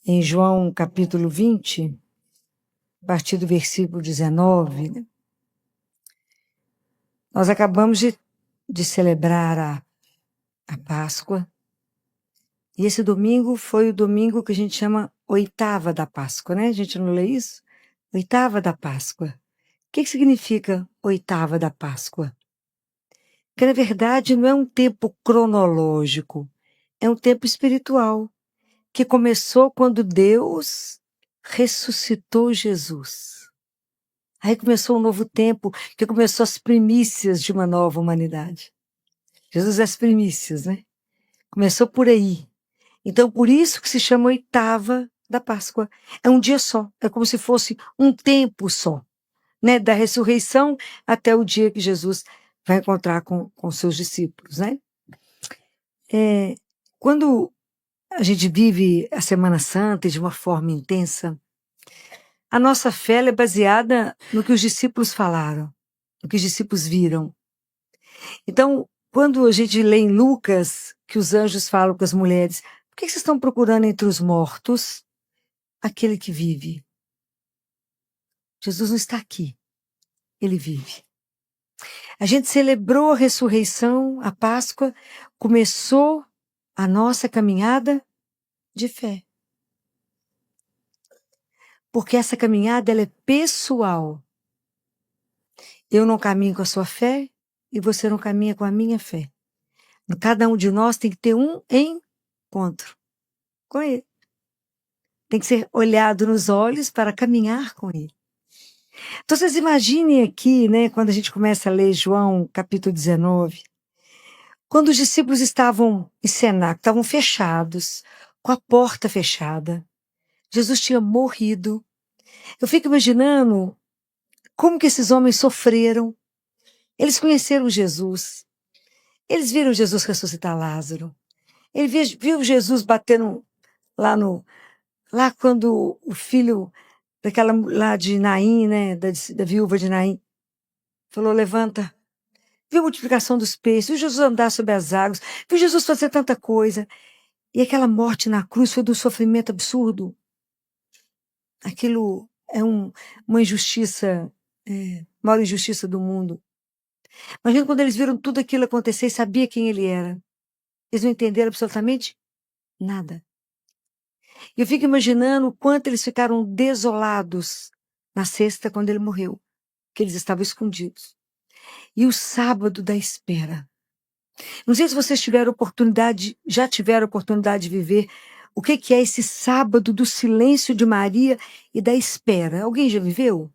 em João capítulo 20, a partir do versículo 19, né? Nós acabamos de celebrar a Páscoa, e esse domingo foi o domingo que a gente chama oitava da Páscoa, né? A gente não lê isso? Oitava da Páscoa. O que significa oitava da Páscoa? Que, na verdade, não é um tempo cronológico, é um tempo espiritual, que começou quando Deus ressuscitou Jesus. Aí começou um novo tempo, que começou as primícias de uma nova humanidade. Jesus é as primícias, né? Começou por aí. Então, por isso que se chama oitava da Páscoa. É um dia só, é como se fosse um tempo só, né? Da ressurreição até o dia que Jesus vai encontrar com seus discípulos, né? Quando a gente vive a Semana Santa de uma forma intensa, a nossa fé é baseada no que os discípulos falaram, no que os discípulos viram. Então, quando a gente lê em Lucas que os anjos falam com as mulheres, por que vocês estão procurando entre os mortos aquele que vive? Jesus não está aqui, ele vive. A gente celebrou a ressurreição, a Páscoa, começou a nossa caminhada de fé. Porque essa caminhada ela é pessoal. Eu não caminho com a sua fé e você não caminha com a minha fé. Cada um de nós tem que ter um encontro com ele. Tem que ser olhado nos olhos para caminhar com ele. Então, vocês imaginem aqui, né, quando a gente começa a ler João capítulo 19, quando os discípulos estavam em cenáculo, estavam fechados, com a porta fechada, Jesus tinha morrido. Eu fico imaginando como que esses homens sofreram. Eles conheceram Jesus. Eles viram Jesus ressuscitar Lázaro. Ele viu Jesus batendo lá quando o filho daquela lá de Naim, né, da viúva de Naim, falou, levanta. Viu a multiplicação dos peixes, viu Jesus andar sobre as águas, viu Jesus fazer tanta coisa. E aquela morte na cruz foi de um sofrimento absurdo. Aquilo é uma injustiça, a maior injustiça do mundo. Imagina quando eles viram tudo aquilo acontecer e sabia quem ele era. Eles não entenderam absolutamente nada. Eu fico imaginando o quanto eles ficaram desolados na sexta, quando ele morreu, que eles estavam escondidos. E o sábado da espera. Não sei se vocês já tiveram oportunidade de viver o que é esse sábado do silêncio de Maria e da espera. Alguém já viveu?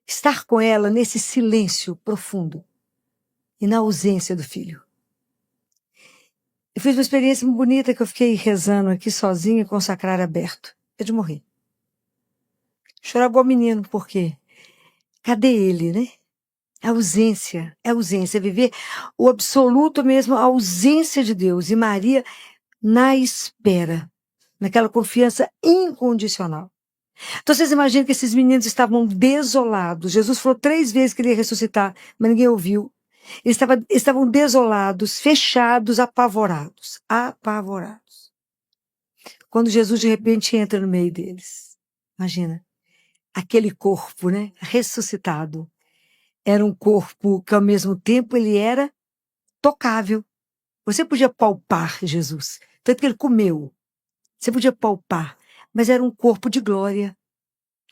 Estar com ela nesse silêncio profundo e na ausência do filho. Eu fiz uma experiência muito bonita que eu fiquei rezando aqui sozinha com o sacrário aberto. É de morrer. Chorar igual menino, por quê? Cadê ele, né? A ausência, é ausência, é viver o absoluto mesmo, a ausência de Deus. E Maria na espera, naquela confiança incondicional. Então vocês imaginam que esses meninos estavam desolados. Jesus falou 3 vezes que ele ia ressuscitar, mas ninguém ouviu. Eles estavam desolados, fechados, apavorados. Apavorados. Quando Jesus de repente entra no meio deles. Imagina, aquele corpo, né, ressuscitado. Era um corpo que ao mesmo tempo ele era tocável. Você podia palpar Jesus, tanto que ele comeu. Você podia palpar, mas era um corpo de glória.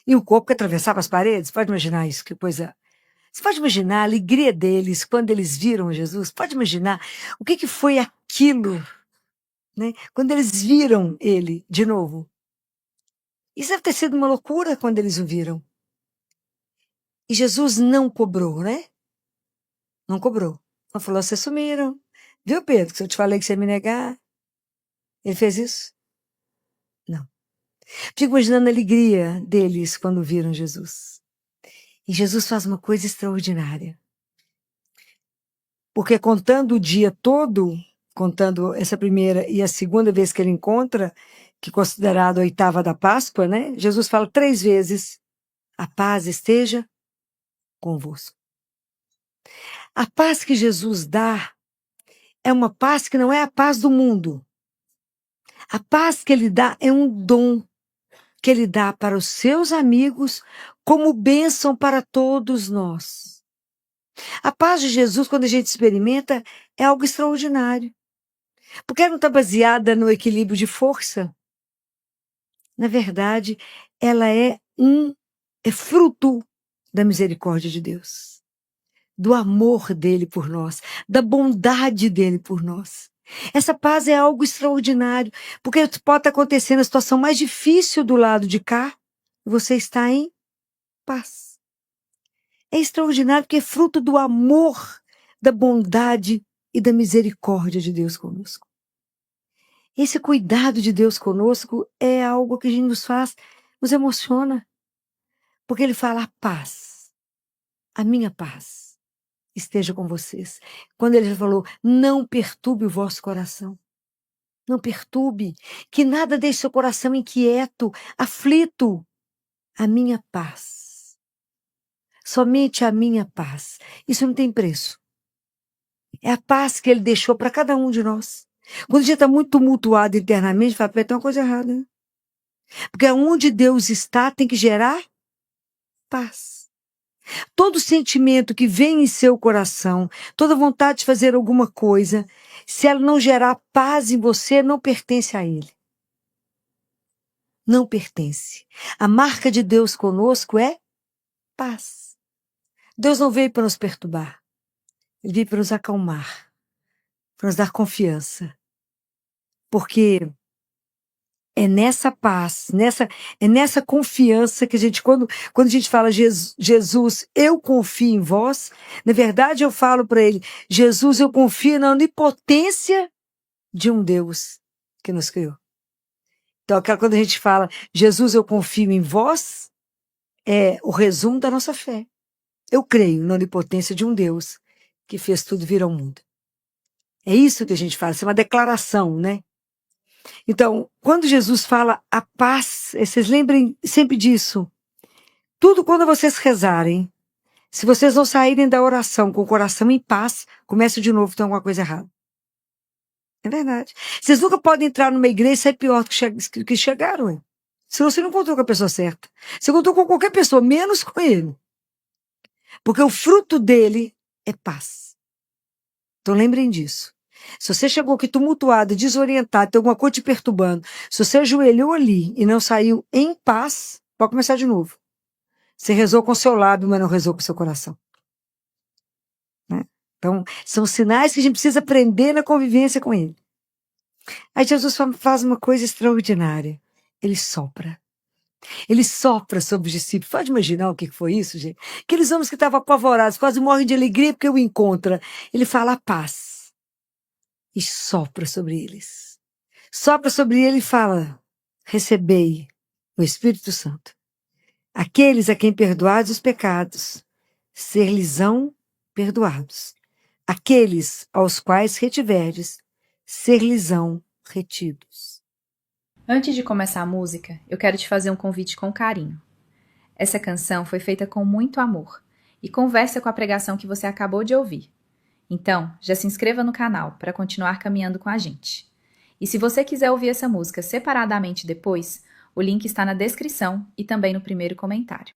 E um corpo que atravessava as paredes. Pode imaginar isso, que coisa. Você pode imaginar a alegria deles quando eles viram Jesus? Pode imaginar o que foi aquilo, né? Quando eles viram ele de novo. Isso deve ter sido uma loucura quando eles o viram. E Jesus não cobrou, né? Não cobrou. Não falou, vocês sumiram. Viu, Pedro, que eu te falei que você ia me negar? Ele fez isso? Não. Fico imaginando a alegria deles quando viram Jesus. E Jesus faz uma coisa extraordinária. Porque contando o dia todo, contando essa primeira e a segunda vez que ele encontra, que é considerado a oitava da Páscoa, né? Jesus fala 3 vezes, a paz esteja convosco. A paz que Jesus dá é uma paz que não é a paz do mundo. A paz que ele dá é um dom. que Ele dá para os seus amigos como bênção para todos nós. A paz de Jesus, quando a gente experimenta, é algo extraordinário. Porque ela não está baseada no equilíbrio de força. Na verdade, ela é fruto da misericórdia de Deus, do amor dele por nós, da bondade dele por nós. Essa paz é algo extraordinário, porque pode estar acontecendo a situação mais difícil do lado de cá, e você está em paz. É extraordinário porque é fruto do amor, da bondade e da misericórdia de Deus conosco. Esse cuidado de Deus conosco é algo que a gente nos emociona. Porque ele fala, a paz, a minha paz esteja com vocês. Quando ele falou, não perturbe o vosso coração. Não perturbe, que nada deixe seu coração inquieto, aflito. A minha paz. Somente a minha paz. Isso não tem preço. É a paz que ele deixou para cada um de nós. Quando a gente está muito tumultuado internamente, fala, tem uma coisa errada, né? Porque onde Deus está tem que gerar paz. Todo sentimento que vem em seu coração, toda vontade de fazer alguma coisa, se ela não gerar paz em você, não pertence a Ele. Não pertence. A marca de Deus conosco é paz. Deus não veio para nos perturbar. Ele veio para nos acalmar, para nos dar confiança. Porque é nessa paz, é nessa confiança que a gente, quando a gente fala, Jesus, eu confio em vós, na verdade eu falo para ele, Jesus, eu confio na onipotência de um Deus que nos criou. Então, quando a gente fala, Jesus, eu confio em vós, é o resumo da nossa fé. Eu creio na onipotência de um Deus que fez tudo vir ao mundo. É isso que a gente fala, isso é uma declaração, né? Então, quando Jesus fala a paz, vocês lembrem sempre disso. Tudo quando vocês rezarem, se vocês não saírem da oração com o coração em paz, comece de novo, tem alguma coisa errada. É verdade. Vocês nunca podem entrar numa igreja e sair pior do que chegaram. Hein? Senão você não encontrou com a pessoa certa. Você encontrou com qualquer pessoa, menos com ele. Porque o fruto dele é paz. Então lembrem disso. Se você chegou aqui tumultuado, desorientado, tem alguma coisa te perturbando, se você ajoelhou ali e não saiu em paz, pode começar de novo. Você rezou com seu lábio, mas não rezou com seu coração. Né? Então, são sinais que a gente precisa aprender na convivência com ele. Aí Jesus faz uma coisa extraordinária. Ele sopra. Ele sopra sobre os discípulos. Pode imaginar o que foi isso, gente? Aqueles homens que estavam apavorados, quase morrem de alegria porque o encontra. Ele fala a paz. E sopra sobre eles. Sopra sobre ele e fala, recebei o Espírito Santo. Aqueles a quem perdoados os pecados, ser-lhes-ão perdoados. Aqueles aos quais retiverdes, ser-lhes-ão retidos. Antes de começar a música, eu quero te fazer um convite com carinho. Essa canção foi feita com muito amor e conversa com a pregação que você acabou de ouvir. Então, já se inscreva no canal para continuar caminhando com a gente. E se você quiser ouvir essa música separadamente depois, o link está na descrição e também no primeiro comentário.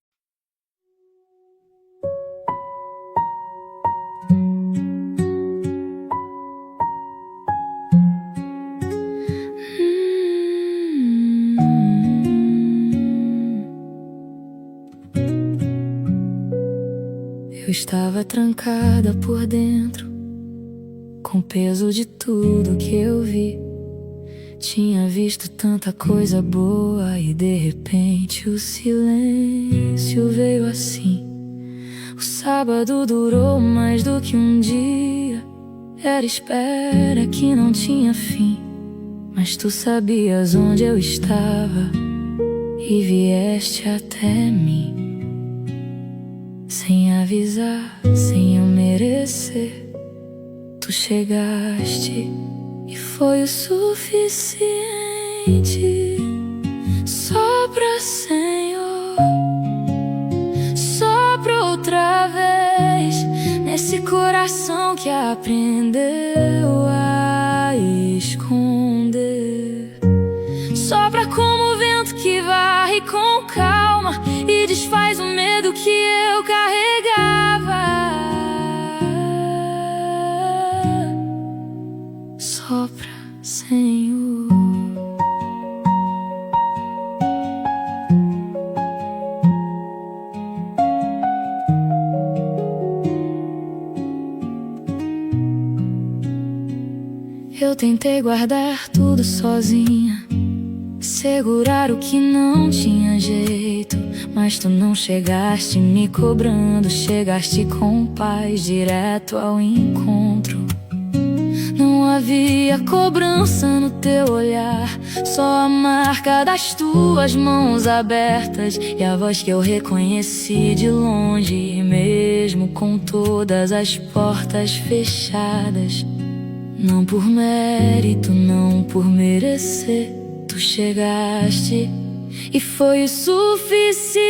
Eu estava trancada por dentro, com o peso de tudo que eu vi. Tinha visto tanta coisa boa e de repente o silêncio veio assim. O sábado durou mais do que um dia, era espera que não tinha fim. Mas tu sabias onde eu estava e vieste até mim. Sem avisar, sem eu merecer, tu chegaste e foi o suficiente. Sopra, Senhor, sopra outra vez nesse coração que aprendeu a esconder. Sopra como o vento que varre tentei guardar tudo sozinha, segurar o que não tinha jeito, mas tu não chegaste me cobrando, chegaste com paz direto ao encontro. Não havia cobrança no teu olhar, só a marca das tuas mãos abertas e a voz que eu reconheci de longe, mesmo com todas as portas fechadas. Não por mérito, não por merecer, tu chegaste e foi o suficiente.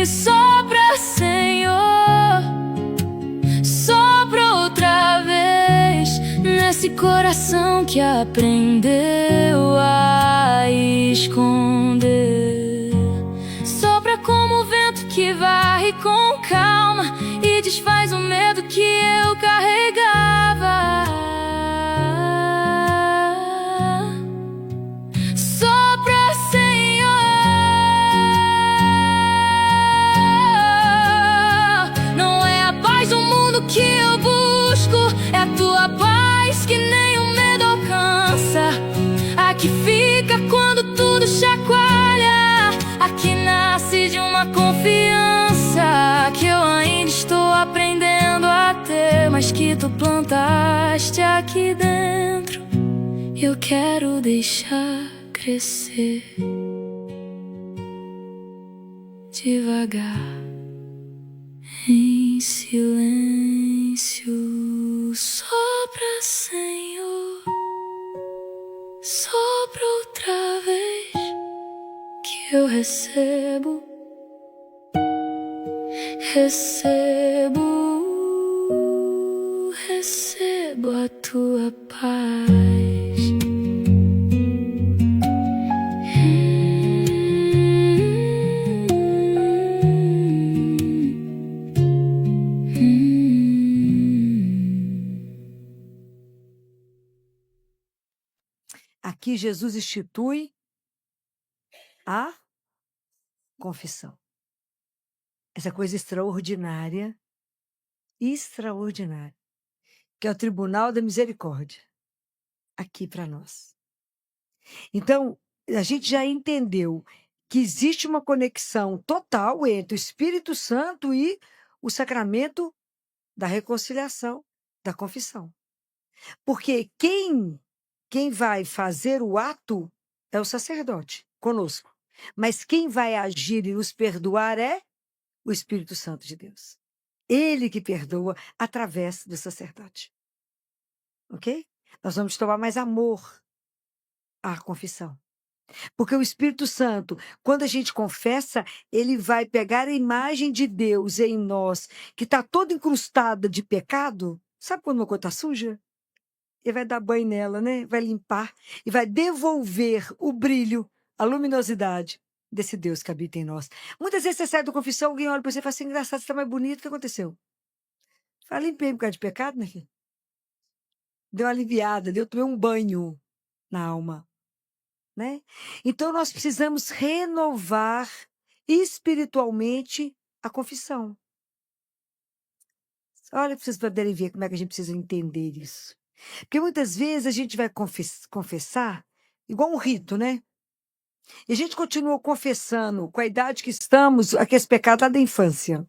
Sopra, Senhor, sopra outra vez nesse coração que aprendeu a esconder. Sopra como o vento que varre com calma e desfaz o medo que eu carregava. Sopra, Senhor, não é a paz do mundo que eu busco, é a tua paz que nem o medo alcança, a que fica quando tudo chacoalha, a que nasce de uma confiança que eu ainda estou aprendendo a ter, mas que tu plantaste aqui dentro. Eu quero deixar crescer devagar, em silêncio. Sopra, Senhor, sopra outra vez que eu recebo, recebo a tua paz. Aqui Jesus institui a confissão. Essa coisa extraordinária, que é o Tribunal da Misericórdia, aqui para nós. Então, a gente já entendeu que existe uma conexão total entre o Espírito Santo e o sacramento da reconciliação, da confissão. Porque quem vai fazer o ato é o sacerdote, conosco. Mas quem vai agir e nos perdoar é o Espírito Santo de Deus. Ele que perdoa através do sacerdote. Ok? Nós vamos tomar mais amor à confissão. Porque o Espírito Santo, quando a gente confessa, ele vai pegar a imagem de Deus em nós, que está toda incrustada de pecado. Sabe quando uma coisa está suja? Ele vai dar banho nela, né? Vai limpar e vai devolver o brilho, a luminosidade desse Deus que habita em nós. Muitas vezes você sai da confissão, alguém olha para você e fala assim, engraçado, você está mais bonito, o que aconteceu? Fala, limpei por causa de pecado, né, filho? Deu uma aliviada, tomei um banho na alma, né? Então, nós precisamos renovar espiritualmente a confissão. Olha, para vocês poderem ver como é que a gente precisa entender isso. Porque muitas vezes a gente vai confessar igual um rito, né? E a gente continua confessando com a idade que estamos, aqueles pecados lá da infância.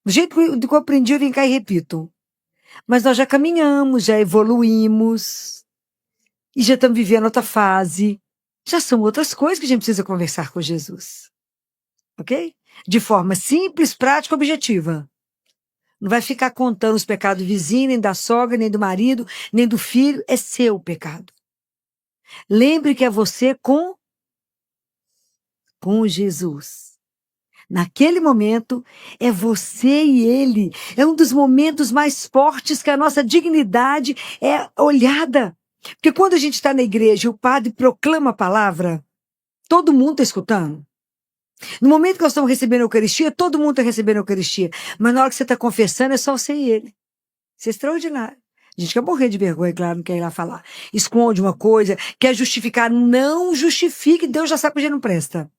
Do jeito que eu aprendi, eu vim cá e repito. Mas nós já caminhamos, já evoluímos, e já estamos vivendo outra fase. Já são outras coisas que a gente precisa conversar com Jesus. Ok? De forma simples, prática e objetiva. Não vai ficar contando os pecados do vizinho, nem da sogra, nem do marido, nem do filho. É seu pecado. Lembre que é você com Jesus. Naquele momento, é você e ele. É um dos momentos mais fortes que a nossa dignidade é olhada. Porque quando a gente está na igreja e o padre proclama a palavra, todo mundo está escutando. No momento que nós estamos recebendo a Eucaristia, todo mundo está recebendo a Eucaristia. Mas na hora que você está confessando, é só você e ele. Isso é extraordinário. A gente quer morrer de vergonha, claro, não quer ir lá falar. Esconde uma coisa, quer justificar. Não justifique, Deus já sabe que a gente não presta.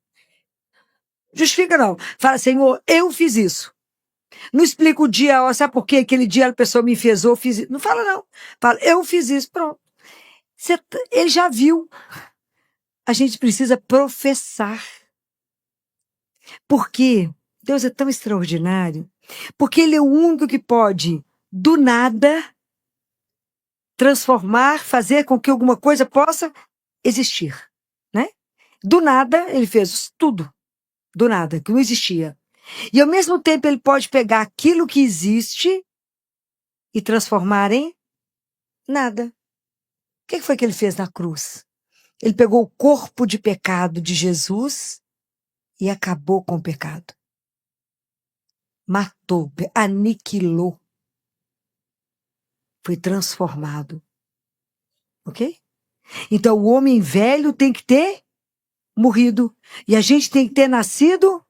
Justifica não. Fala, Senhor, eu fiz isso. Não explica o dia, ó, sabe por quê? Aquele dia a pessoa me enfesou, eu fiz isso. Não fala, não. Fala, eu fiz isso, pronto. Ele já viu. A gente precisa professar. Por quê? Deus é tão extraordinário. Porque Ele é o único que pode, do nada, transformar, fazer com que alguma coisa possa existir. Né? Do nada, Ele fez tudo. Do nada, que não existia. E ao mesmo tempo ele pode pegar aquilo que existe e transformar em nada. O que foi que ele fez na cruz? Ele pegou o corpo de pecado de Jesus e acabou com o pecado. Matou, aniquilou. Foi transformado. Ok? Então o homem velho tem que ter morrido. E a gente tem que ter nascido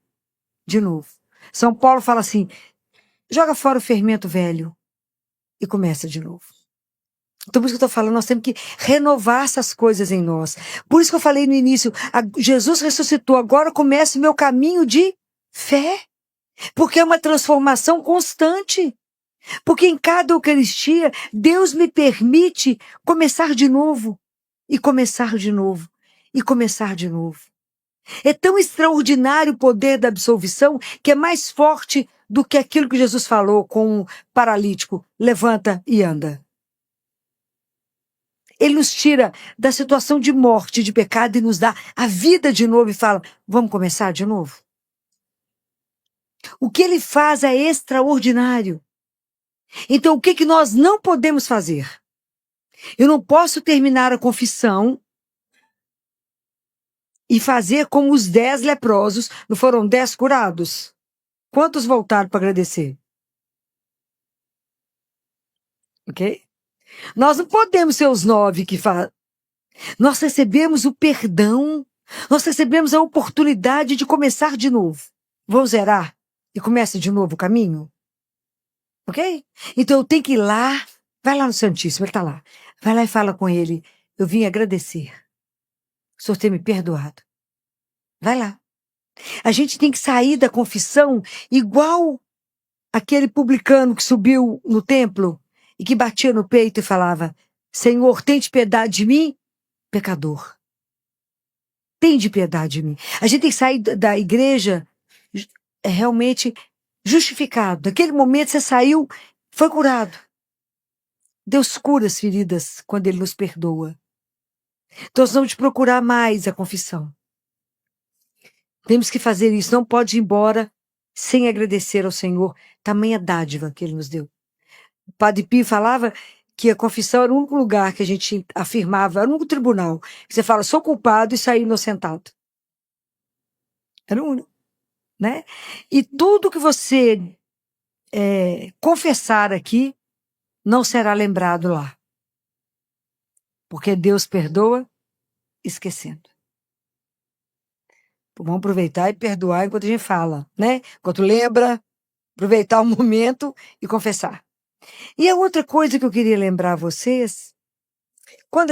de novo. São Paulo fala assim, joga fora o fermento velho e começa de novo. Então, por isso que eu estou falando, nós temos que renovar essas coisas em nós. Por isso que eu falei no início, Jesus ressuscitou, agora começa o meu caminho de fé. Porque é uma transformação constante. Porque em cada Eucaristia, Deus me permite começar de novo. E começar de novo. E começar de novo. É tão extraordinário o poder da absolvição que é mais forte do que aquilo que Jesus falou com o paralítico. Levanta e anda. Ele nos tira da situação de morte, de pecado e nos dá a vida de novo e fala, vamos começar de novo? O que ele faz é extraordinário. Então, o que nós não podemos fazer? Eu não posso terminar a confissão e fazer como os 10 leprosos, não foram 10 curados? Quantos voltaram para agradecer? Ok? Nós não podemos ser os 9 que fazem. Nós recebemos o perdão, nós recebemos a oportunidade de começar de novo. Vamos zerar e começa de novo o caminho? Ok? Então eu tenho que ir lá, vai lá no Santíssimo, ele está lá. Vai lá e fala com ele, eu vim agradecer. O Senhor tem me perdoado. Vai lá. A gente tem que sair da confissão igual aquele publicano que subiu no templo e que batia no peito e falava, Senhor, tente piedade de mim, pecador. Tende piedade de mim. A gente tem que sair da igreja realmente justificado. Naquele momento você saiu, foi curado. Deus cura as feridas quando Ele nos perdoa. Então nós vamos procurar mais a confissão. Temos que fazer isso. Não pode ir embora sem agradecer ao Senhor tamanha dádiva que Ele nos deu. O Padre Pio falava que a confissão era o único lugar que a gente afirmava, era o único tribunal, que você fala, sou culpado e saí inocentado. Era o único. Né? E tudo que você confessar aqui não será lembrado lá. Porque Deus perdoa esquecendo. Vamos aproveitar e perdoar enquanto a gente fala, né? Enquanto lembra, aproveitar o momento e confessar. E a outra coisa que eu queria lembrar a vocês, quando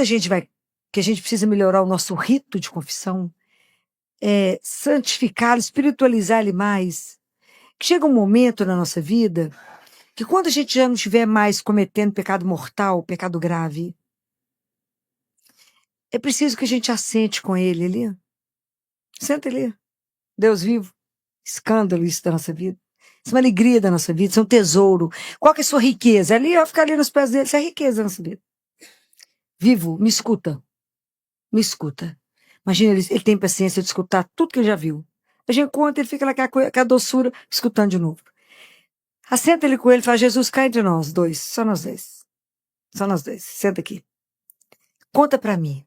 que a gente precisa melhorar o nosso rito de confissão, santificá-lo, espiritualizar ele mais, que chega um momento na nossa vida que quando a gente já não estiver mais cometendo pecado mortal, pecado grave, é preciso que a gente assente com ele ali. Senta ali. Deus vivo. Escândalo isso da nossa vida. Isso é uma alegria da nossa vida, isso é um tesouro. Qual que é a sua riqueza? Ali, ficar ali nos pés dele, isso é a riqueza da nossa vida. Vivo, me escuta. Me escuta. Imagina, ele tem paciência de escutar tudo que ele já viu. A gente conta, ele fica lá com a doçura, escutando de novo. Assenta ele com ele e fala, Jesus, cai entre nós dois, só nós dois. Só nós dois, senta aqui. Conta pra mim.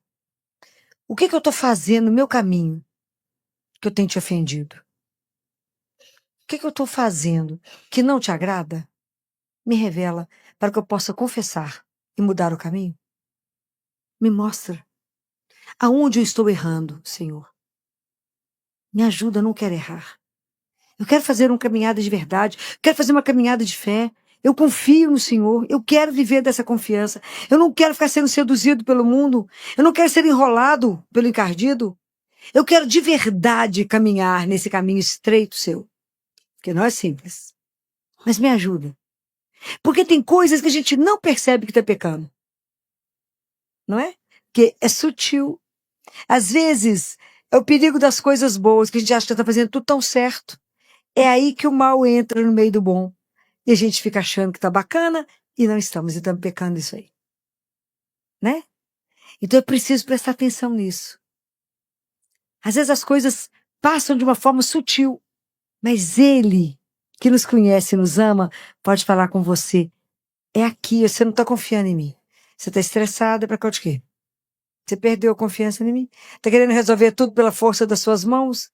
O que eu tô fazendo no meu caminho que eu tenho te ofendido? O que eu tô fazendo que não te agrada? Me revela para que eu possa confessar e mudar o caminho. Me mostra. Aonde eu estou errando, Senhor? Me ajuda, eu não quero errar. Eu quero fazer uma caminhada de verdade, quero fazer uma caminhada de fé. Eu confio no Senhor, eu quero viver dessa confiança. Eu não quero ficar sendo seduzido pelo mundo, eu não quero ser enrolado pelo encardido. Eu quero de verdade caminhar nesse caminho estreito seu, que não é simples. Mas me ajuda. Porque tem coisas que a gente não percebe que está pecando. Não é? Porque é sutil. Às vezes, é o perigo das coisas boas, que a gente acha que está fazendo tudo tão certo. É aí que o mal entra no meio do bom. E a gente fica achando que está bacana e não estamos. E estamos pecando nisso aí. Né? Então é preciso prestar atenção nisso. Às vezes as coisas passam de uma forma sutil. Mas Ele, que nos conhece e nos ama, pode falar com você. É aqui, você não está confiando em mim. Você está estressada para causa de quê? Você perdeu a confiança em mim? Está querendo resolver tudo pela força das suas mãos?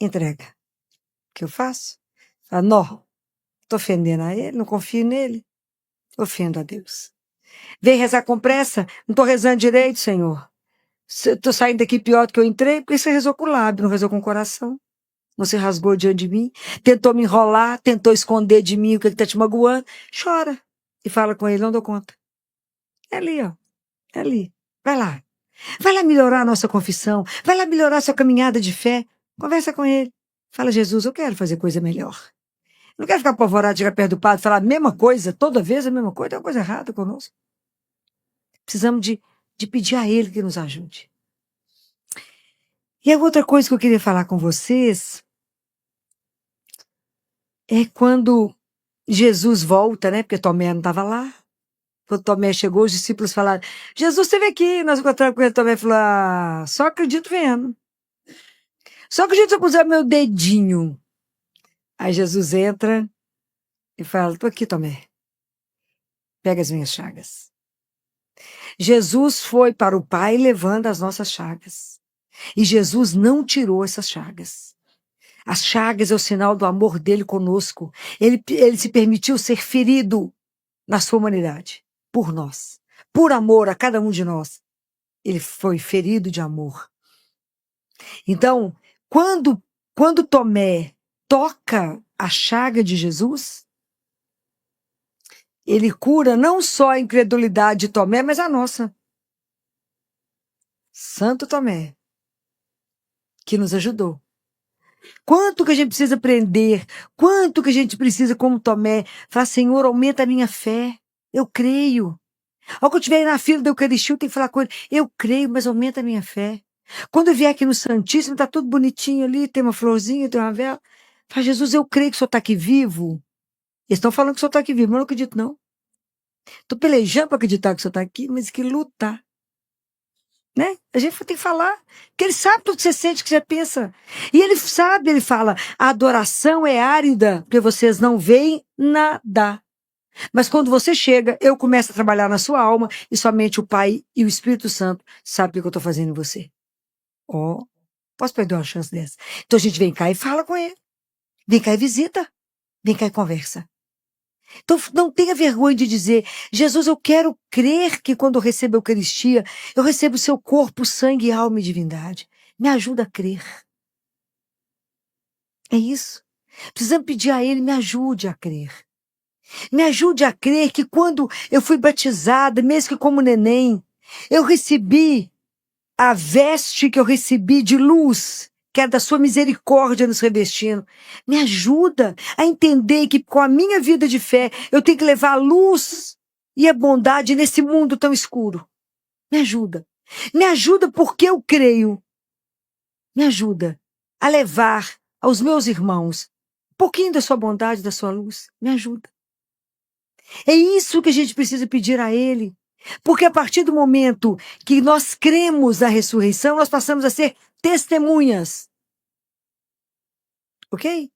Entrega. O que eu faço? Fala, não, estou ofendendo a ele, não confio nele. Ofendo a Deus. Vem rezar com pressa? Não estou rezando direito, Senhor. Estou saindo daqui pior do que eu entrei, porque você rezou com o lábio, não rezou com o coração. Você rasgou diante de mim, tentou me enrolar, tentou esconder de mim o que está te magoando. Chora. E fala com ele, não dou conta. É ali, ó. É ali. Vai lá. Vai lá melhorar a nossa confissão. Vai lá melhorar a sua caminhada de fé. Conversa com ele. Fala, Jesus, eu quero fazer coisa melhor. Não quero ficar apavorado, chegar perto do padre e falar a mesma coisa, toda vez a mesma coisa. Tem uma coisa errada conosco. Precisamos de pedir a ele que nos ajude. E a outra coisa que eu queria falar com vocês é quando Jesus volta, né? Porque Tomé não estava lá. Quando Tomé chegou, os discípulos falaram, Jesus esteve aqui. Nós encontramos com ele. Tomé falou, só acredito vendo. Só acredito se eu puser meu dedinho. Aí Jesus entra e fala, estou aqui, Tomé. Pega as minhas chagas. Jesus foi para o Pai levando as nossas chagas. E Jesus não tirou essas chagas. As chagas é o sinal do amor dele conosco. Ele se permitiu ser ferido na sua humanidade, por nós. Por amor a cada um de nós. Ele foi ferido de amor. Então, quando Tomé toca a chaga de Jesus, ele cura não só a incredulidade de Tomé, mas a nossa. Santo Tomé, que nos ajudou. Quanto que a gente precisa aprender, quanto que a gente precisa, como Tomé, falar, Senhor, aumenta a minha fé, eu creio. Ao que eu estiver na fila da Eucaristia, eu tenho que falar com ele, eu creio, mas aumenta a minha fé. Quando eu vier aqui no Santíssimo, está tudo bonitinho ali, tem uma florzinha, tem uma vela. Fala, Jesus, eu creio que o Senhor está aqui vivo. Eles estão falando que o Senhor está aqui vivo, mas eu não acredito, não. Estou pelejando para acreditar que o Senhor está aqui, mas que lutar. Né? A gente tem que falar, porque ele sabe tudo que você sente, que você pensa. E ele sabe, ele fala, a adoração é árida, porque vocês não veem nada. Mas quando você chega, eu começo a trabalhar na sua alma, e somente o Pai e o Espírito Santo sabem o que eu estou fazendo em você. Posso perder uma chance dessa? Então a gente vem cá e fala com ele. Vem cá e visita. Vem cá e conversa. Então não tenha vergonha de dizer, Jesus, eu quero crer que quando eu recebo a Eucaristia, eu recebo o seu corpo, sangue, alma e divindade. Me ajuda a crer. É isso. Precisamos pedir a ele, me ajude a crer. Me ajude a crer que quando eu fui batizada, mesmo que como neném, eu recebi a veste que eu recebi de luz, que é da sua misericórdia nos revestindo. Me ajuda a entender que com a minha vida de fé, eu tenho que levar a luz e a bondade nesse mundo tão escuro. Me ajuda. Me ajuda porque eu creio. Me ajuda a levar aos meus irmãos um pouquinho da sua bondade, da sua luz. Me ajuda. É isso que a gente precisa pedir a ele. Porque a partir do momento que nós cremos na ressurreição, nós passamos a ser testemunhas. Ok?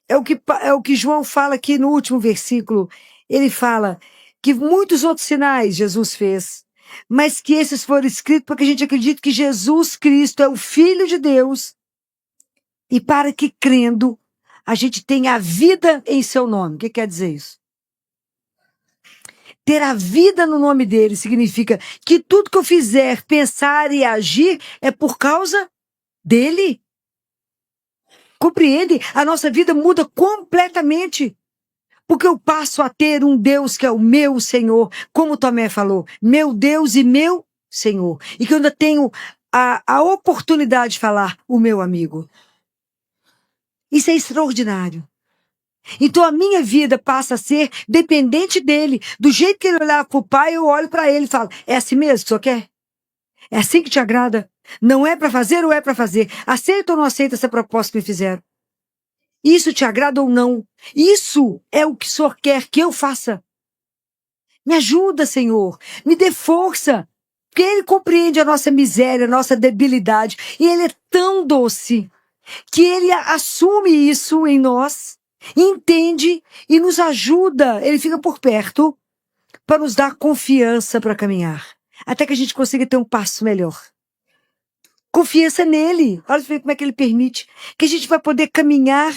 É o que João fala aqui no último versículo. Ele fala que muitos outros sinais Jesus fez, mas que esses foram escritos porque a gente acredita que Jesus Cristo é o Filho de Deus e para que crendo a gente tenha a vida em seu nome. O que quer dizer isso? Ter a vida no nome dele significa que tudo que eu fizer, pensar e agir é por causa dele. Compreende? A nossa vida muda completamente. Porque eu passo a ter um Deus que é o meu Senhor, como Tomé falou, meu Deus e meu Senhor. E que eu ainda tenho a oportunidade de falar o meu amigo. Isso é extraordinário. Então a minha vida passa a ser dependente dele. Do jeito que ele olhava para o pai, eu olho para ele e falo, é assim mesmo que o senhor quer? É assim que te agrada? Não é para fazer ou é para fazer? Aceita ou não aceita essa proposta que me fizeram? Isso te agrada ou não? Isso é o que o senhor quer que eu faça? Me ajuda, Senhor. Me dê força. Porque ele compreende a nossa miséria, a nossa debilidade. E ele é tão doce que ele assume isso em nós, entende e nos ajuda. Ele fica por perto para nos dar confiança para caminhar. Até que a gente consiga ter um passo melhor. Confiança nele. Olha como é que ele permite. Que a gente vai poder caminhar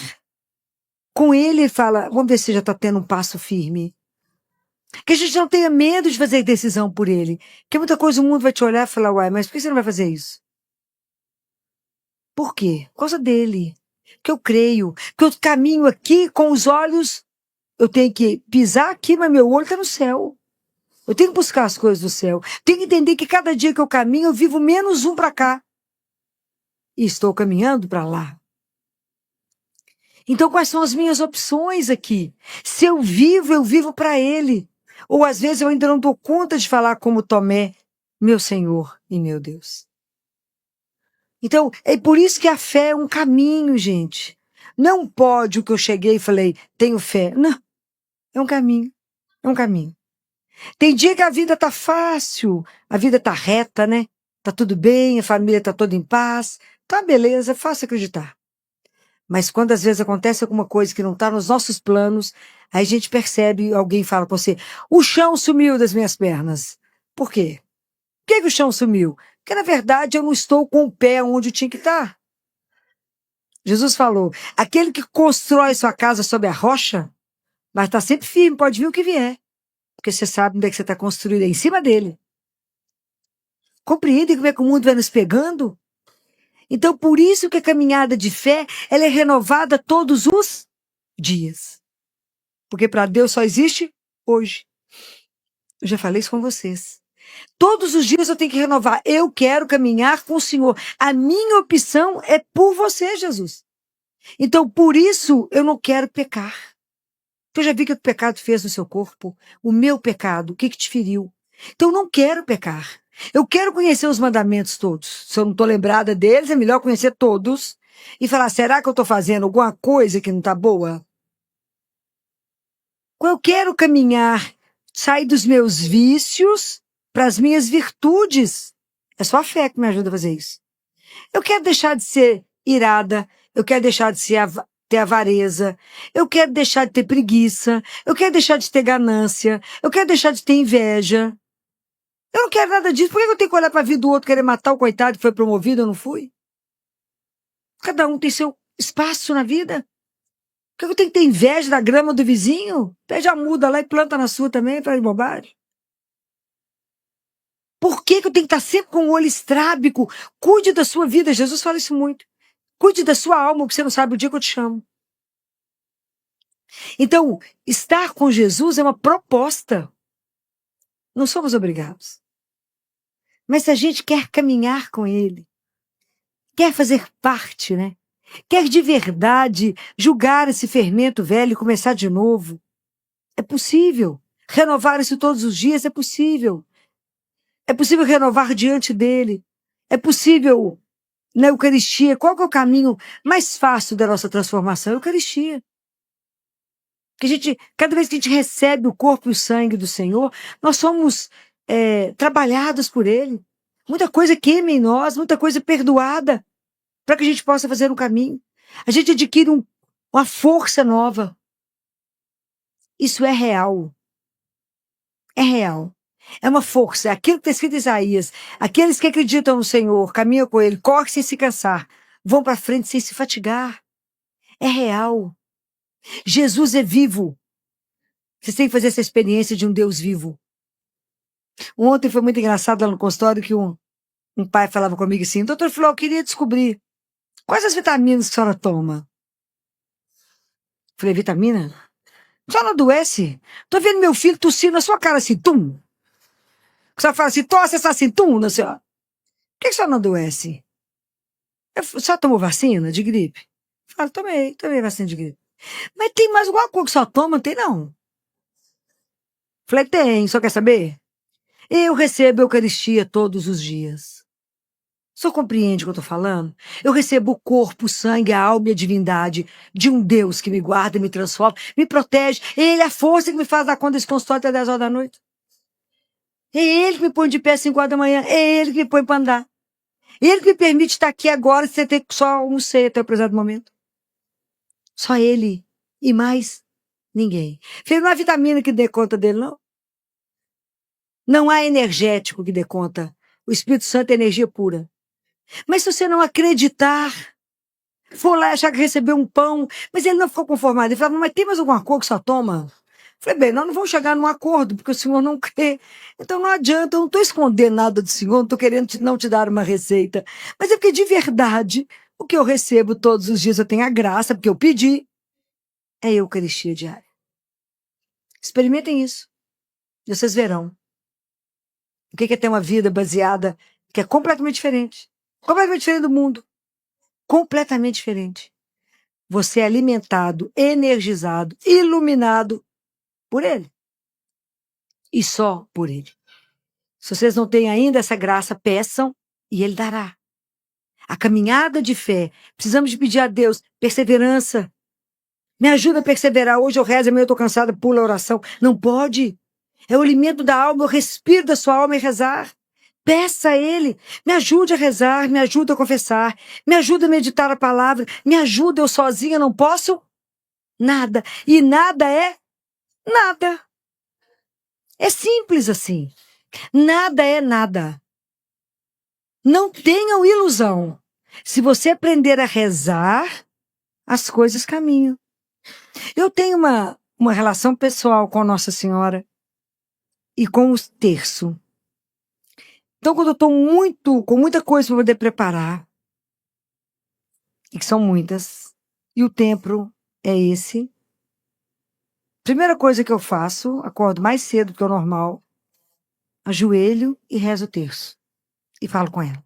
com ele e fala, vamos ver se já está tendo um passo firme. Que a gente não tenha medo de fazer decisão por ele. Porque muita coisa o mundo vai te olhar e falar, uai, mas por que você não vai fazer isso? Por quê? Por causa dele. Que eu creio. Que eu caminho aqui com os olhos. Eu tenho que pisar aqui, mas meu olho está no céu. Eu tenho que buscar as coisas do céu. Tenho que entender que cada dia que eu caminho, eu vivo menos um para cá. E estou caminhando para lá. Então, quais são as minhas opções aqui? Se eu vivo para ele. Ou às vezes eu ainda não dou conta de falar como Tomé, meu Senhor e meu Deus. Então, é por isso que a fé é um caminho, gente. Não pode o que eu cheguei e falei, tenho fé. Não, é um caminho. É um caminho. Tem dia que a vida tá fácil, a vida tá reta, né? Tá tudo bem, a família tá toda em paz. Tá beleza, é fácil acreditar. Mas quando às vezes acontece alguma coisa que não está nos nossos planos, aí a gente percebe, alguém fala para você, o chão sumiu das minhas pernas. Por quê? Por que o chão sumiu? Porque na verdade eu não estou com o pé onde eu tinha que estar. Jesus falou, aquele que constrói sua casa sobre a rocha, vai estar sempre firme, pode vir o que vier. Porque você sabe onde é que você está construído, é em cima dele. Compreende como é que o mundo vai nos pegando? Então, por isso que a caminhada de fé, ela é renovada todos os dias. Porque para Deus só existe hoje. Eu já falei isso com vocês. Todos os dias eu tenho que renovar. Eu quero caminhar com o Senhor. A minha opção é por você, Jesus. Então, por isso, eu não quero pecar. Eu já vi o que o pecado fez no seu corpo. O meu pecado, o que te feriu. Então, eu não quero pecar. Eu quero conhecer os mandamentos todos. Se eu não estou lembrada deles, é melhor conhecer todos e falar, será que eu estou fazendo alguma coisa que não está boa? Eu quero caminhar, sair dos meus vícios para as minhas virtudes. É só a fé que me ajuda a fazer isso. Eu quero deixar de ser irada, eu quero deixar de ter avareza, eu quero deixar de ter preguiça, eu quero deixar de ter ganância, eu quero deixar de ter inveja. Eu não quero nada disso. Por que eu tenho que olhar para a vida do outro, querer matar o coitado que foi promovido, eu não fui? Cada um tem seu espaço na vida. Por que eu tenho que ter inveja da grama do vizinho? Pede a muda lá e planta na sua também, para de bobagem. Por que eu tenho que estar sempre com o olho estrábico? Cuide da sua vida. Jesus fala isso muito. Cuide da sua alma, porque você não sabe o dia que eu te chamo. Então, estar com Jesus é uma proposta. Não somos obrigados. Mas se a gente quer caminhar com Ele, quer fazer parte, né? Quer de verdade julgar esse fermento velho e começar de novo, é possível. Renovar isso todos os dias é possível. É possível renovar diante dele. É possível na Eucaristia. Qual que é o caminho mais fácil da nossa transformação? A Eucaristia. Que cada vez que a gente recebe o corpo e o sangue do Senhor, nós somos trabalhados por Ele. Muita coisa queima em nós, muita coisa perdoada, para que a gente possa fazer um caminho. A gente adquire uma força nova. Isso é real. É real. É uma força. É aquilo que está escrito em Isaías. Aqueles que acreditam no Senhor, caminham com Ele, correm sem se cansar, vão para frente sem se fatigar. É real. Jesus é vivo. Vocês têm que fazer essa experiência de um Deus vivo. Ontem foi muito engraçado lá no consultório que um pai falava comigo assim, doutor Filó, eu queria descobrir quais as vitaminas que a senhora toma. Falei, vitamina? A senhora não adoece? Tô vendo meu filho tossindo na sua cara assim, tum. A senhora fala assim, tosse essa assim, tum, na senhora. Por que a senhora não adoece? A senhora tomou vacina de gripe? Eu falo, tomei vacina de gripe. Mas tem mais alguma coisa que só toma? Não tem, não. Falei, tem, só quer saber? Eu recebo a Eucaristia todos os dias. O senhor compreende o que eu estou falando? Eu recebo o corpo, o sangue, a alma e a divindade de um Deus que me guarda, me transforma, me protege. Ele é a força que me faz dar conta desse consultório até 10 horas da noite. É Ele que me põe de pé às 5 horas da manhã. É Ele que me põe para andar. Ele que me permite estar aqui agora, sem ter só um ser até o presente momento. Só Ele. E mais ninguém. Filho, não há vitamina que dê conta dele, não. Não há energético que dê conta. O Espírito Santo é energia pura. Mas se você não acreditar, for lá achar que recebeu um pão, mas ele não ficou conformado. Ele falava, mas tem mais alguma coisa que só toma? Falei, bem, nós não vamos chegar num acordo, porque o senhor não crê. Então não adianta, eu não estou escondendo nada do senhor, não estou querendo não te dar uma receita. Mas é porque de verdade, o que eu recebo todos os dias, eu tenho a graça, porque eu pedi, é a Eucaristia diária. Experimentem isso. E vocês verão. O que é ter uma vida baseada, que é completamente diferente. Completamente diferente do mundo. Completamente diferente. Você é alimentado, energizado, iluminado por Ele. E só por Ele. Se vocês não têm ainda essa graça, peçam e Ele dará. A caminhada de fé, precisamos de pedir a Deus perseverança. Me ajuda a perseverar. Hoje eu rezo, amanhã eu estou cansada, pula a oração. Não pode. É o alimento da alma, eu respiro da sua alma e rezar. Peça a Ele, me ajude a rezar, me ajude a confessar, me ajude a meditar a palavra, me ajude, eu sozinha não posso nada. E nada é nada. É simples assim. Nada é nada. Não tenham ilusão. Se você aprender a rezar, as coisas caminham. Eu tenho uma relação pessoal com Nossa Senhora e com o terço. Então, quando eu estou com muita coisa para poder preparar, e que são muitas, e o tempo é esse, primeira coisa que eu faço, acordo mais cedo do que o normal, ajoelho e rezo o terço. E falo com ela.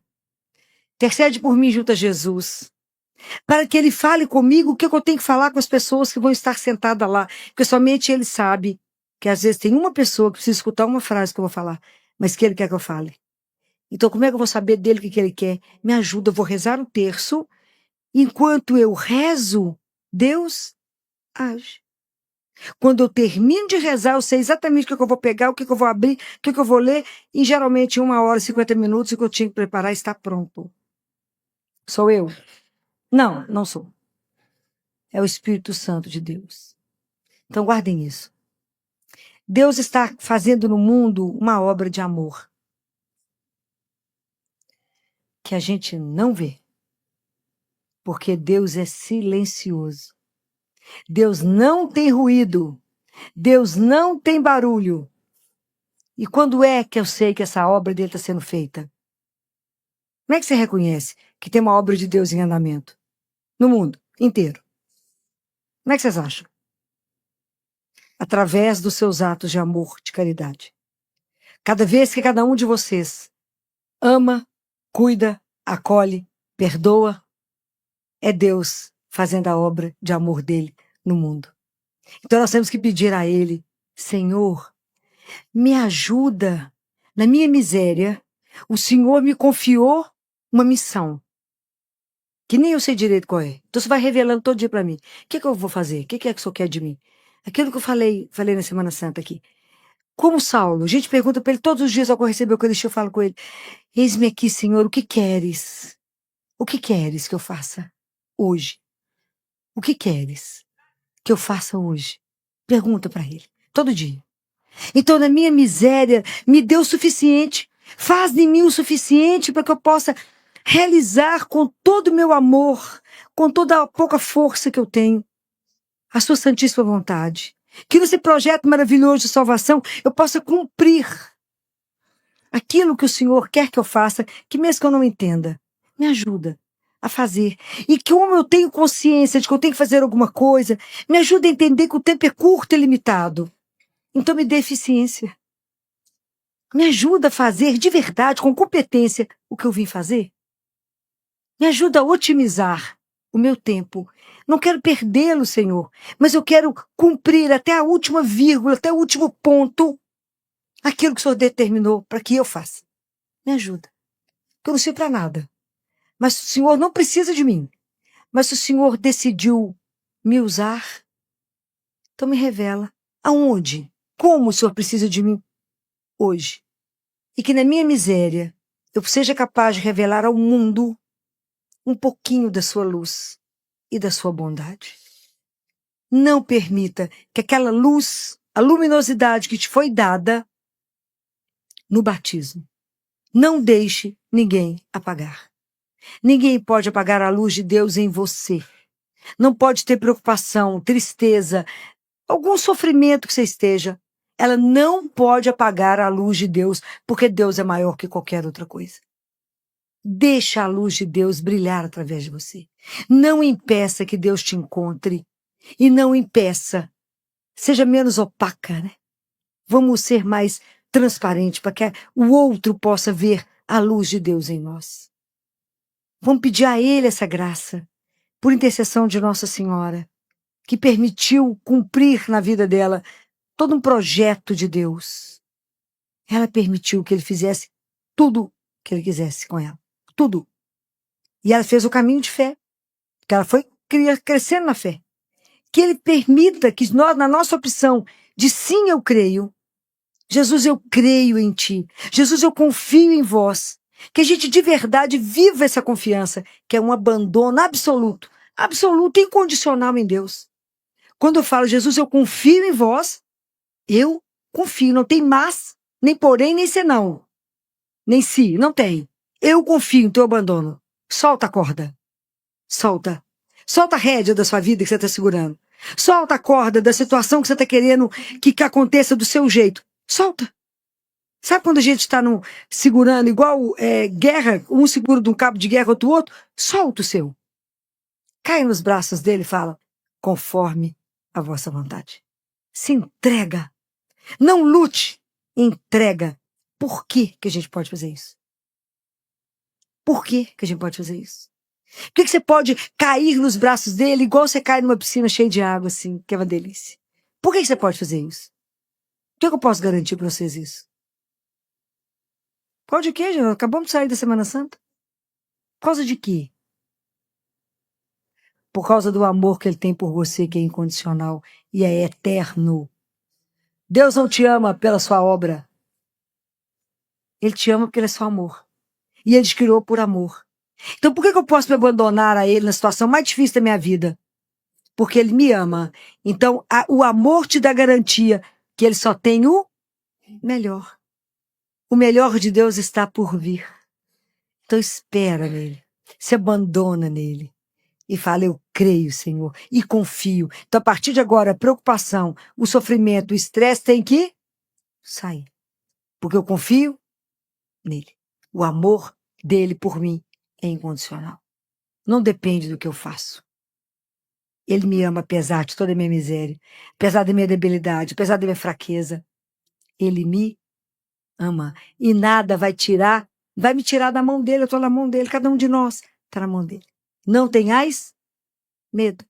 Intercede por mim junto a Jesus, para que Ele fale comigo o que eu tenho que falar com as pessoas que vão estar sentadas lá, porque somente Ele sabe que às vezes tem uma pessoa que precisa escutar uma frase que eu vou falar, mas que Ele quer que eu fale. Então, como é que eu vou saber dele o que Ele quer? Me ajuda, eu vou rezar o terço. Enquanto eu rezo, Deus age. Quando eu termino de rezar, eu sei exatamente o que eu vou pegar, o que eu vou abrir, o que eu vou ler, e geralmente 1 hora e 50 minutos o que eu tinha que preparar está pronto. Sou eu? Não, não sou. É o Espírito Santo de Deus. Então guardem isso. Deus está fazendo no mundo uma obra de amor que a gente não vê. Porque Deus é silencioso. Deus não tem ruído. Deus não tem barulho. E quando é que eu sei que essa obra dele está sendo feita? Como é que você reconhece que tem uma obra de Deus em andamento? No mundo inteiro. Como é que vocês acham? Através dos seus atos de amor, de caridade. Cada vez que cada um de vocês ama, cuida, acolhe, perdoa, é Deus fazendo a obra de amor dele no mundo. Então nós temos que pedir a Ele, Senhor, me ajuda na minha miséria. O Senhor me confiou uma missão, que nem eu sei direito qual é. Então você vai revelando todo dia para mim. O que eu vou fazer? O que é que o Senhor quer de mim? Aquilo que eu falei na Semana Santa aqui. Como Saulo, a gente pergunta para ele todos os dias ao que eu recebo a Eucaristia, eu falo com ele, eis-me aqui, Senhor, o que queres? O que queres que eu faça hoje? O que queres que eu faça hoje? Pergunta para ele, todo dia. Então, na minha miséria, me dê o suficiente. Faz de mim o suficiente para que eu possa realizar com todo o meu amor, com toda a pouca força que eu tenho, a sua santíssima vontade. Que nesse projeto maravilhoso de salvação eu possa cumprir aquilo que o Senhor quer que eu faça, que mesmo que eu não entenda, me ajuda a fazer. E que como eu tenho consciência de que eu tenho que fazer alguma coisa, me ajuda a entender que o tempo é curto e limitado. Então me dê eficiência. Me ajuda a fazer de verdade, com competência, o que eu vim fazer. Me ajuda a otimizar o meu tempo. Não quero perdê-lo, Senhor, mas eu quero cumprir até a última vírgula, até o último ponto, aquilo que o Senhor determinou para que eu faça. Me ajuda. Eu não sei para nada. Mas o Senhor não precisa de mim. Mas se o Senhor decidiu me usar, então me revela aonde, como o Senhor precisa de mim hoje. E que na minha miséria eu seja capaz de revelar ao mundo um pouquinho da sua luz e da sua bondade. Não permita que aquela luz, a luminosidade que te foi dada no batismo, não deixe ninguém apagar. Ninguém pode apagar a luz de Deus em você. Não pode ter preocupação, tristeza, algum sofrimento que você esteja. Ela não pode apagar a luz de Deus, porque Deus é maior que qualquer outra coisa. Deixa a luz de Deus brilhar através de você. Não impeça que Deus te encontre. E não impeça. Seja menos opaca, né? Vamos ser mais transparentes para que o outro possa ver a luz de Deus em nós. Vamos pedir a Ele essa graça, por intercessão de Nossa Senhora, que permitiu cumprir na vida dela todo um projeto de Deus. Ela permitiu que Ele fizesse tudo que Ele quisesse com ela. Tudo. E ela fez o caminho de fé. Porque ela foi crescendo na fé. Que Ele permita que nós, na nossa opção de sim, eu creio. Jesus, eu creio em Ti. Jesus, eu confio em Vós. Que a gente de verdade viva essa confiança, que é um abandono absoluto, absoluto, incondicional em Deus. Quando eu falo, Jesus, eu confio em Vós, eu confio. Não tem mas, nem porém, nem senão. Nem se, não tem. Eu confio em teu abandono. Solta a corda. Solta. Solta a rédea da sua vida que você está segurando. Solta a corda da situação que você está querendo que aconteça do seu jeito. Solta. Sabe quando a gente está segurando igual guerra, um segura de um cabo de guerra, outro outro? Solta o seu. Cai nos braços dele e fala, conforme a vossa vontade. Se entrega. Não lute. Entrega. Por que a gente pode fazer isso? Por que a gente pode fazer isso? Por que você pode cair nos braços dele igual você cai numa piscina cheia de água, assim, que é uma delícia? Por que você pode fazer isso? Por que eu posso garantir para vocês isso? Pode o quê, gente? Acabamos de sair da Semana Santa. Por causa de quê? Por causa do amor que Ele tem por você, que é incondicional e é eterno. Deus não te ama pela sua obra. Ele te ama porque Ele é só amor. E Ele te criou por amor. Então por que eu posso me abandonar a Ele na situação mais difícil da minha vida? Porque Ele me ama. Então o amor te dá garantia que Ele só tem o melhor. O melhor de Deus está por vir. Então espera nele. Se abandona nele. E fala, eu creio, Senhor. E confio. Então a partir de agora, a preocupação, o sofrimento, o estresse tem que sair. Porque eu confio nele. O amor dele por mim é incondicional. Não depende do que eu faço. Ele me ama apesar de toda a minha miséria, apesar da minha debilidade, apesar da minha fraqueza. Ele me ama. E nada vai me tirar da mão dele, eu estou na mão dele, cada um de nós está na mão dele. Não tenhais medo.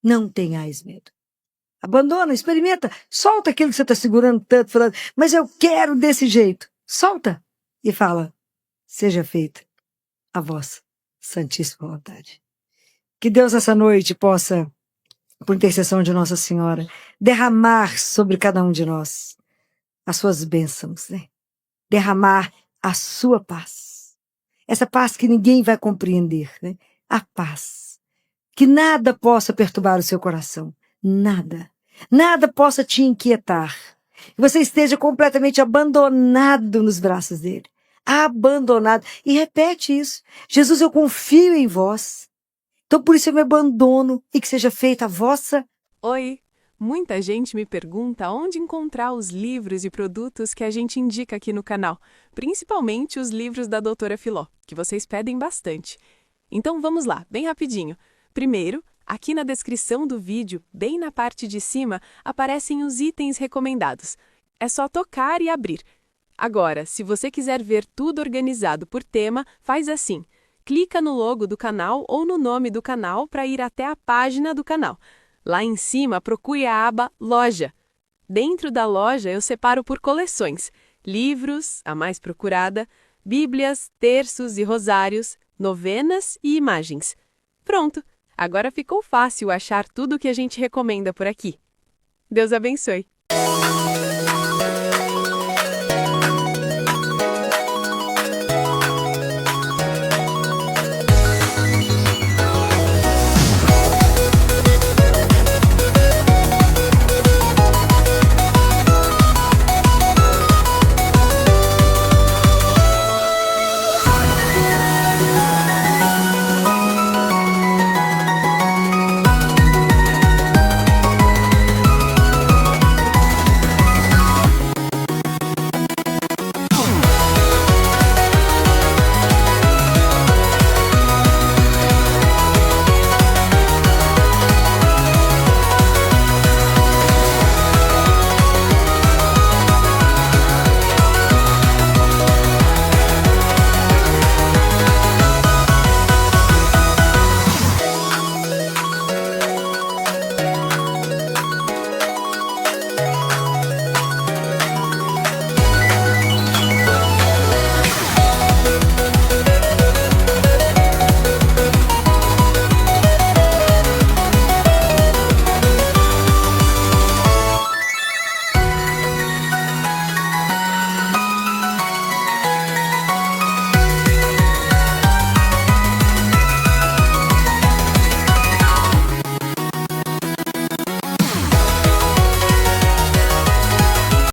Não tenhais medo. Abandona, experimenta, solta aquilo que você está segurando tanto, falando, mas eu quero desse jeito. Solta e fala, seja feita a vossa santíssima vontade. Que Deus essa noite possa, por intercessão de Nossa Senhora, derramar sobre cada um de nós as suas bênçãos, né? Derramar a sua paz. Essa paz que ninguém vai compreender, né? A paz. Que nada possa perturbar o seu coração. Nada. Nada possa te inquietar. Que você esteja completamente abandonado nos braços dele. Abandonado. E repete isso. Jesus, eu confio em vós. Então por isso eu me abandono e que seja feita a vossa... Oi! Muita gente me pergunta onde encontrar os livros e produtos que a gente indica aqui no canal, principalmente os livros da Doutora Filó, que vocês pedem bastante. Então vamos lá, bem rapidinho. Primeiro, aqui na descrição do vídeo, bem na parte de cima, aparecem os itens recomendados. É só tocar e abrir. Agora, se você quiser ver tudo organizado por tema, faz assim. clica no logo do canal ou no nome do canal para ir até a página do canal. Lá em cima, procure a aba Loja. Dentro da loja, eu separo por coleções: livros, a mais procurada, bíblias, terços e rosários, novenas e imagens. Pronto! Agora ficou fácil achar tudo o que a gente recomenda por aqui. Deus abençoe!